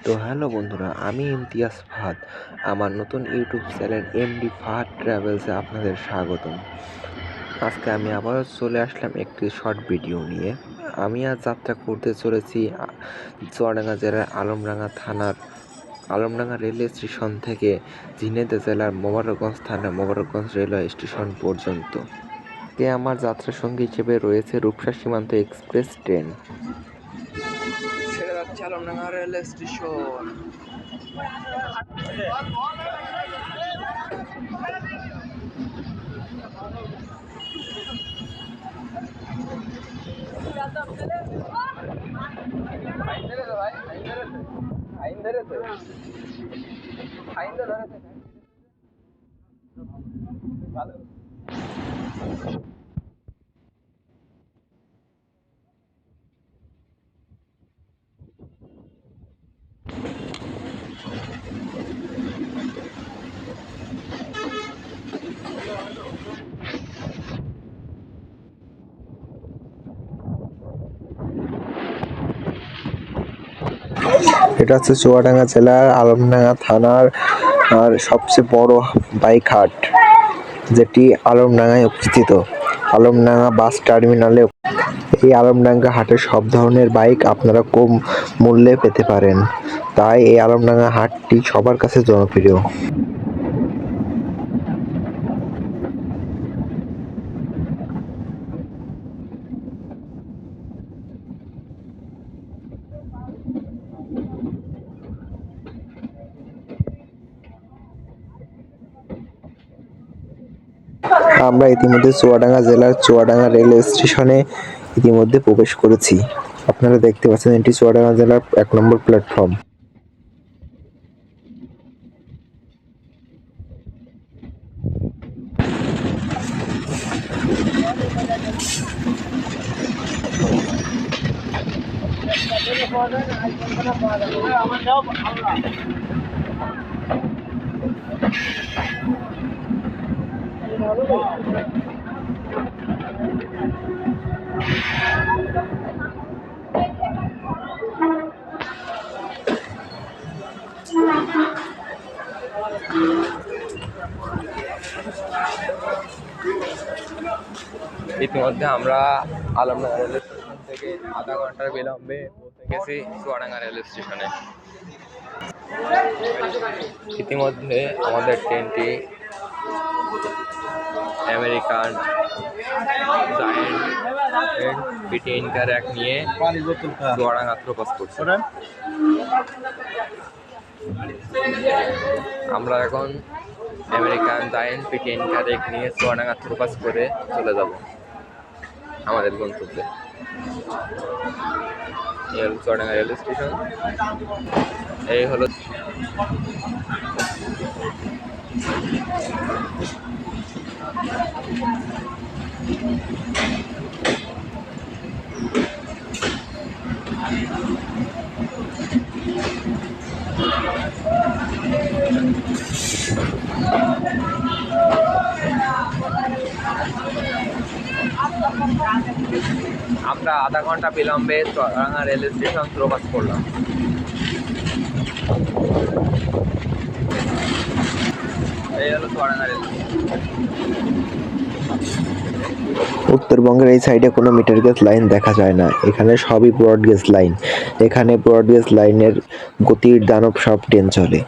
তো হ্যালো বন্ধুরা, আমি ইমতিয়াজ ফাহাদ। আমার নতুন ইউটিউব চ্যানেল এমডি ফাহাদ ট্রাভেলসে আপনাদের স্বাগতম। আজকে আমি আবারও চলে আসলাম একটি শর্ট ভিডিও নিয়ে। আমি আজ যাত্রা করতে চলেছি চুয়াডাঙ্গা জেলার আলমডাঙ্গা থানার আলমডাঙ্গা রেলওয়ে স্টেশন থেকে ঝিনাইদহ জেলার মোবারকগঞ্জ থানার মোবারকগঞ্জ রেলওয়ে স্টেশন পর্যন্ত। আমার যাত্রা সঙ্গী হিসেবে রয়েছে রূপসা সীমান্ত এক্সপ্রেস ট্রেন। ছেড়ে যাচ্ছে আলমডাঙ্গা রেলওয়ে স্টেশন। এটা হচ্ছে চুয়াডাঙ্গা জেলার আলমডাঙ্গা থানার সবচেয়ে বড় বাইক হাট, যেটি আলমডাঙ্গায় অবস্থিত। আলমডাঙ্গা বাস টার্মিনালে এই আলমডাঙ্গা হাটে সব ধরনের বাইক আপনারা কম মূল্যে পেতে পারেন, তাই এই আলমডাঙ্গা হাটটি সবার কাছে জনপ্রিয়। আমরা ইতিমধ্যে চুয়াডাঙ্গা জেলার চুয়াডাঙ্গা রেলওয়ে স্টেশনে ইতিমধ্যে প্রবেশ করেছি। আপনারা দেখতে পাচ্ছেন এটি চুয়াডাঙ্গা জেলার 1 নম্বর প্ল্যাটফর্ম। ইতিমধ্যে আমরা আলমডাঙ্গা রেলওয়ে স্টেশন থেকে আধা ঘন্টার বিলম্বে পৌঁছে গেছি চুয়াডাঙ্গা রেলওয়ে স্টেশনে। ইতিমধ্যে আমাদের ট্রেনটি আমেরিকান জায়ান্ট পিটি ইনকার এক নিয়ে চুয়াডাঙ্গা ক্রস করছে। আমরা এখন আমেরিকান জায়ান্ট পিটি ইনকার এক নিয়ে চুয়াডাঙ্গা ক্রস করে চলে যাব আমাদের গন্তব্যে। এই হলো চুয়াডাঙ্গা রেলওয়ে স্টেশন। এই হলো আমরা আধা ঘন্টা বিলম্বে চুয়াডাঙ্গা রেলওয়ে স্টেশন ক্রস করলাম। এই হলো চুয়াডাঙ্গা রেলওয়ে। উত্তরবঙ্গের এই সাইডে কোনো মিটার গেজ লাইন দেখা যায় না, এখানে সবই ব্রড গেজ লাইন। এখানে ব্রড গেজ লাইনের গতির দানব সব ট্রেন চলে।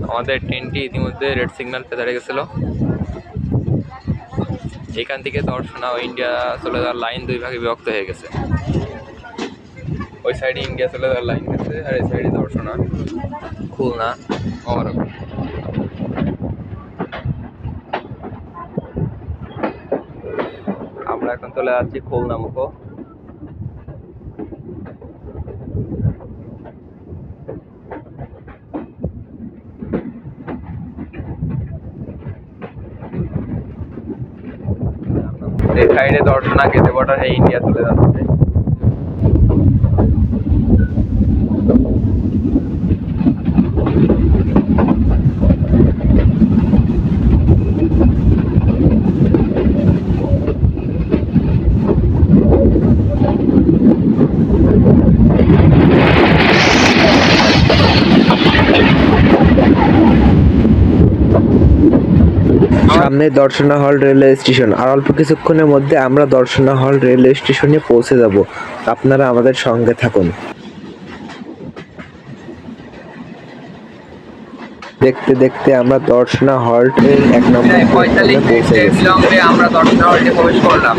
আমাদের ট্রেনটি ইতিমধ্যে রেড সিগন্যাল পেতে গেছিল। এখান থেকে দর্শনা ও ইন্ডিয়া চলে যাওয়ার লাইন দুই ভাগে বিভক্ত হয়ে গেছে। ওই সাইডে ইন্ডিয়া চলে যাওয়ার লাইন গেছে, আর এই সাইডে দর্শনা খুলনা মোবারকগঞ্জ। আমরা এখন চলে যাচ্ছি খুলনা মুখো। এই সাইডে দর্শনা কেটে বর্ডার হয়ে ইন্ডিয়া চলে যাচ্ছে। সামনে দর্শনা হল রেলওয়ে স্টেশন। আর অল্প কিছুক্ষণের মধ্যে আমরা দর্শনা হল রেলওয়ে স্টেশনে পৌঁছে যাব। আপনারা আমাদের সঙ্গে থাকুন। দেখতে দেখতে আমরা দর্শনা হল্টের 1 নম্বর প্ল্যাটফর্মে পৌঁছে গেছি। আমরা দর্শনা হল্টে প্রবেশ করলাম।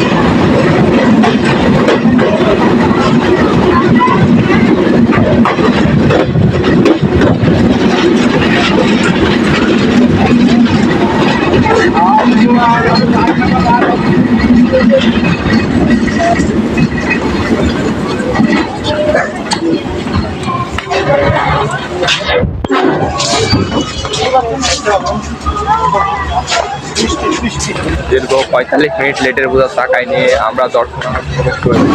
দীর্ঘ 45 মিনিট লেটের বোঝা চাকায় নিয়ে আমরা দর্শনা প্রবেশ করেছি।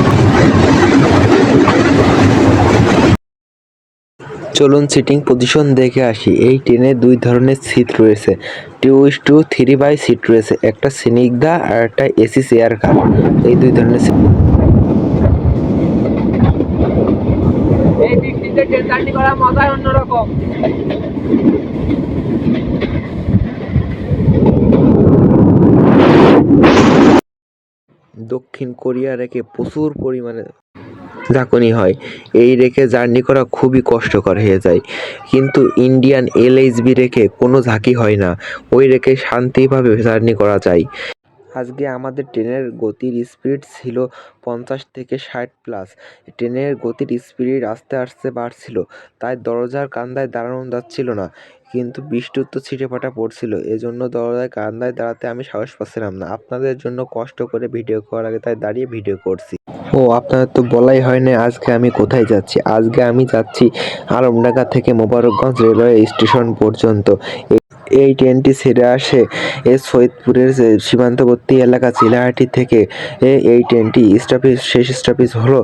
চলুন সিটিং পজিশন দেখে আসি। এই ট্রেনে 2 ধরনের সিট রয়েছে। 2:3 সিট রয়েছে, একটা স্নিগ্ধা আর একটা এসি চেয়ার কার। এই 2 ধরনের সিট। এই বৃষ্টিতে ট্রেন জার্নি করার মজাই অন্যরকম। দক্ষিণ কোরিয়া রেখে প্রচুর পরিমাণে ঝাঁকুনি হয়। এই রেখে জার্নি করা খুবই কষ্টকর হয়ে যায়, কিন্তু ইন্ডিয়ান LHB রেখে কোনো ঝাঁকি হয় না। ওই রেখে শান্তিভাবে জার্নি করা যায়। আজকে আমাদের ট্রেনের গতির স্পিড ছিল 50 থেকে 60+। ট্রেনের গতির স্পিড আস্তে আস্তে বাড়ছিল, তাই দরজার কান্দায় দাঁড়ানো যাচ্ছিল না। কিন্তু বৃষ্টির তো ছিটেফোঁটা পড়ছিল, এজন্য দরজার কান্দায় দাঁড়াতে আমি সাহস পাচ্ছিলাম না। আপনাদের জন্য কষ্ট করে ভিডিও করার আগে তাই দাঁড়িয়ে ভিডিও করছি। ও আপনাদের তো বলাই হয় না আজকে আমি কোথায় যাচ্ছি। আজকে আমি যাচ্ছি আলমডাঙ্গা থেকে মোবারকগঞ্জ রেলওয়ে স্টেশন পর্যন্ত। এই ট্রেনটি ছেড়ে আসে সৈয়দপুরের যে সীমান্তবর্তী এলাকা চিলাহাটি থেকে। এই ট্রেনটি শেষ স্টপেজ হলো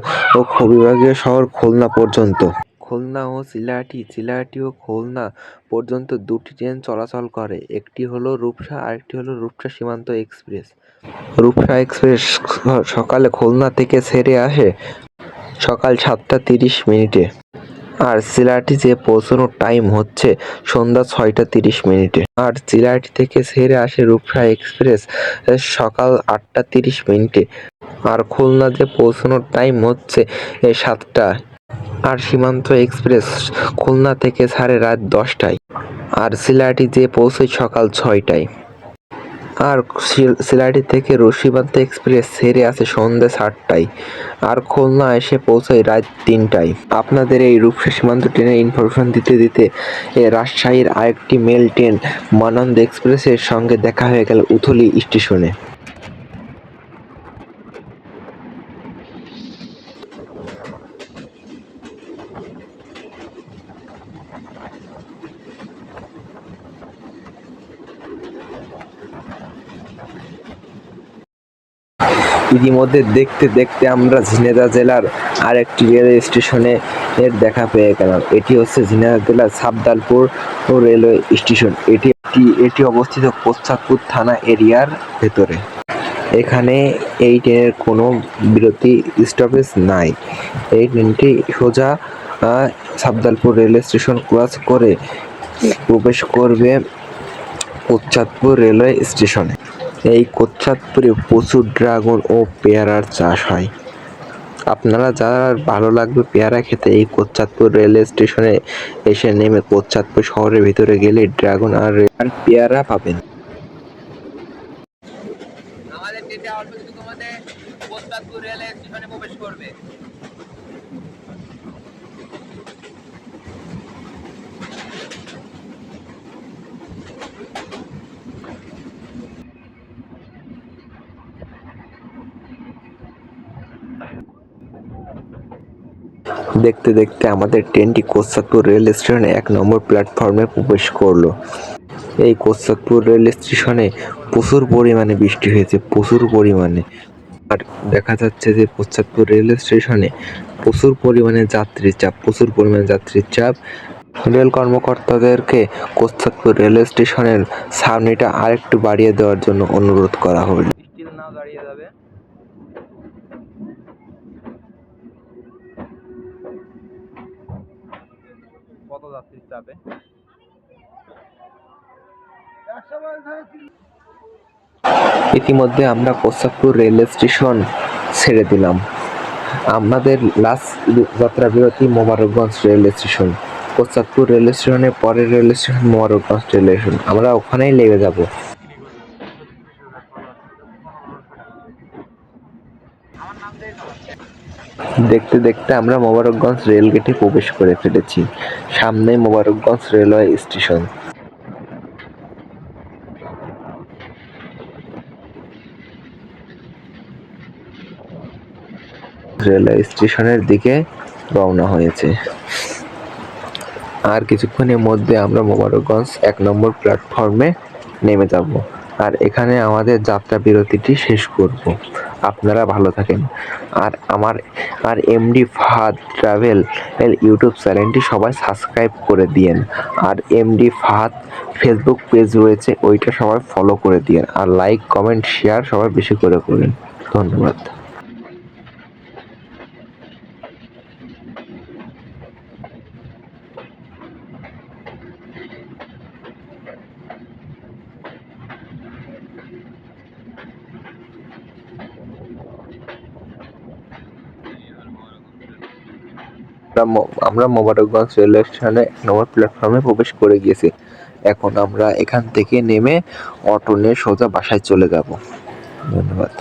বিভাগীয় শহর খুলনা পর্যন্ত। খুলনা ও চিলাহাটি ও খুলনা পর্যন্ত 2টি ট্রেন চলাচল করে। একটি হলো রূপসা, আরেকটি হলো রূপসা সীমান্ত এক্সপ্রেস। রূপসা এক্সপ্রেস সকালে খুলনা থেকে ছেড়ে আসে সকাল 7টা 30 মিনিটে। আর চিলাহাটি যে পৌঁছানোর টাইম হচ্ছে সন্ধ্যা 6টা 30 মিনিটে। আর চিলাহাটি থেকে ছেড়ে আসে রূপসা এক্সপ্রেস সকাল 8টা 30 মিনিটে। আর খুলনা যে পৌঁছানোর টাইম হচ্ছে 7টা। আর সীমান্ত এক্সপ্রেস খুলনা থেকে ছাড়ে রাত 10টায়। আর চিলাহাটি যে পৌঁছয় সকাল 6টায়। আর চিলাহাটি থেকে সীমান্ত এক্সপ্রেস ছেড়ে আসে সন্ধ্যা 7টায়। আর খুলনা এসে পৌঁছায় রাত 3টায়। আপনাদের এই রূপসা সীমান্ত ট্রেনের ইনফরমেশন দিতে দিতে রাজশাহীর আরেকটি মেল ট্রেন মানন্দ এক্সপ্রেসের সঙ্গে দেখা হয়ে গেল উথলি স্টেশনে। ইতিমধ্যে দেখতে দেখতে আমরা ঝিনাইদহ জেলার আরেকটি রেলওয়ে স্টেশনে দেখা পেয়ে গেলাম। এটি হচ্ছে ঝিনাইদহ জেলার সাবদালপুর রেলওয়ে স্টেশন। এটি অবস্থিত কোচ্ছাদপুর থানা এরিয়ার ভেতরে। এখানে এই ট্রেনের কোনো বিরতি স্টপেজ নাই। এই ট্রেনটি সোজা সাবদালপুর রেলওয়ে স্টেশন ক্রস করে প্রবেশ করবে কোচ্ছাদপুর রেলওয়ে স্টেশনে। এই কোচ্ছাদপুরে প্রচুর ড্রাগন ও পেয়ারার চাষ হয়। আপনারা যারা ভালো লাগবে পেয়ারা খেতে, এই কোচ্ছাদপুর রেলওয়ে স্টেশনে এসে নেমে কোচ্ছাদপুর শহরের ভিতরে গেলে ড্রাগন আর পেয়ারা পাবেন। আমাদের ট্রেনটা অল্প কিছুক্ষণের মধ্যে কোচ্ছাদপুর রেলওয়ে স্টেশনে প্রবেশ করবে। দেখতে দেখতে আমাদের ট্রেনটি কোচ্ছাদপুর রেল স্টেশনে 1 নম্বর প্ল্যাটফর্মে প্রবেশ করলো। এই কোচ্ছাদপুর রেল স্টেশনে প্রচুর পরিমাণে বৃষ্টি হয়েছে, প্রচুর পরিমাণে। আর দেখা যাচ্ছে যে কোচ্ছাদপুর রেল স্টেশনে প্রচুর পরিমাণে যাত্রীর চাপ। রেল কর্মকর্তাদেরকে কোচ্ছাদপুর রেল স্টেশনের ছাউনিটা আরেকটু বাড়িয়ে দেওয়ার জন্য অনুরোধ করা হলো। বৃষ্টির নাও দাঁড়িয়ে যাবে। যাত্রী চাপে। ইতিমধ্যে আমরা কোচাপুর রেল স্টেশন ছেড়ে দিলাম। আমাদের লাস্ট যাত্রা বিরতি মোবারকগঞ্জ রেল স্টেশন। কোচাপুর রেল স্টেশনের পরের rail station Mobarakganj rail station. আমরা ওখানেই লেগে যাব। দেখতে দেখতে আমরা মোবারকগঞ্জ রেল গেটে প্রবেশ করে ফেলেছি। সামনে মোবারকগঞ্জ রেলওয়ে স্টেশন। রেলওয়ে স্টেশনের দিকে রওনা হয়েছে। আর কিছুক্ষণের মধ্যে আমরা মোবারকগঞ্জ 1 নম্বর প্ল্যাটফর্মে নেমে যাব। আর এখানে আমাদের যাত্রা বিরতিটি শেষ করব। আপনারা ভালো থাকেন। আর এমডি ফাহাদ ট্রাভেল ইউটিউব চ্যানেলটি সবাই সাবস্ক্রাইব করে দিয়েন। আর এমডি ফাহাদ ফেসবুক পেজ রয়েছে, ওইটা সবাই ফলো করে দিয়েন। আর লাইক কমেন্ট শেয়ার সবাই বেশি করে করবেন। ধন্যবাদ। আমরা মোবারকগঞ্জ রেলওয়ে স্টেশনে 1 নম্বর প্ল্যাটফর্মে প্রবেশ করে গিয়েছি। এখন আমরা এখান থেকে নেমে অটো নিয়ে সোজা বাসায় চলে যাব। ধন্যবাদ।